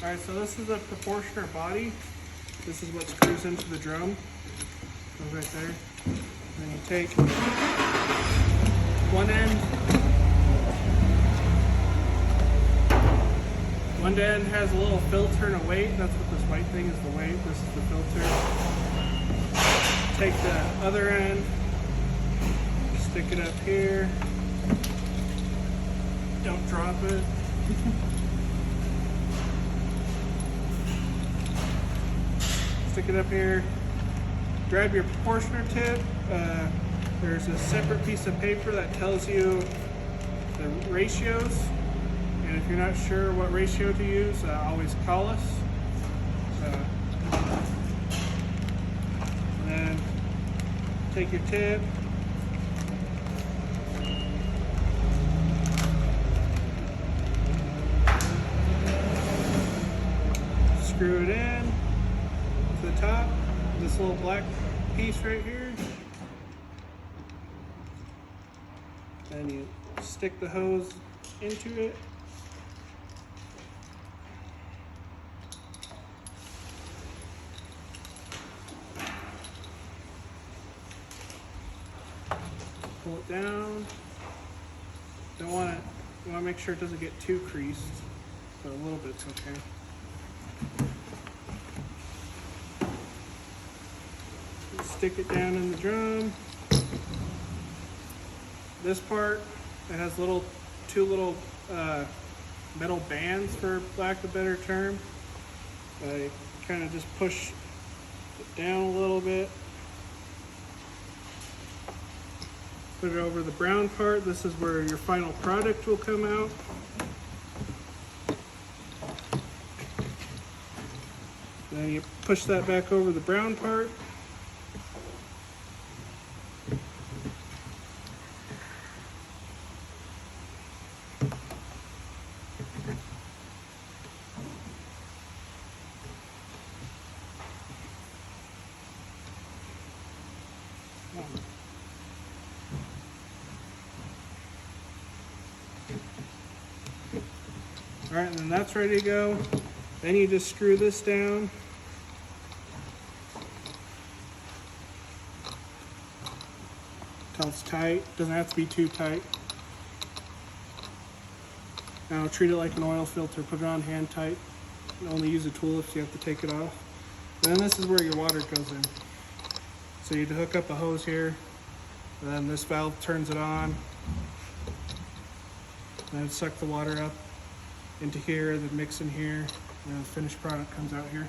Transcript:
All right, so this is a proportioner body. This is what screws into the drum. Goes right there. And then you take one end. One end has a little filter and a weight. That's what this white thing is, the weight. This is the filter. Take the other end, stick it up here. Don't drop it. Stick it up here. Grab your proportioner tip. There's a separate piece of paper that tells you the ratios. And if you're not sure what ratio to use, always call us. And then take your tip. Screw it in to the top. This little black piece right here. Then you stick the hose into it. Pull it down. Don't want it. You want to make sure it doesn't get too creased, but a little bit's okay. Stick it down in the drum. This part, it has two little metal bands, for lack of a better term. I kind of just push it down a little bit. Put it over the brown part. This is where your final product will come out. Then you push that back over the brown part. All right, and then that's ready to go. Then you just screw this down. Until it's tight. Doesn't have to be too tight. Now treat it like an oil filter. Put it on hand tight. Only use a tool if you have to take it off. And then this is where your water goes in. So you'd hook up a hose here. And then this valve turns it on. And then suck the water up into here, then mix in here, and the finished product comes out here.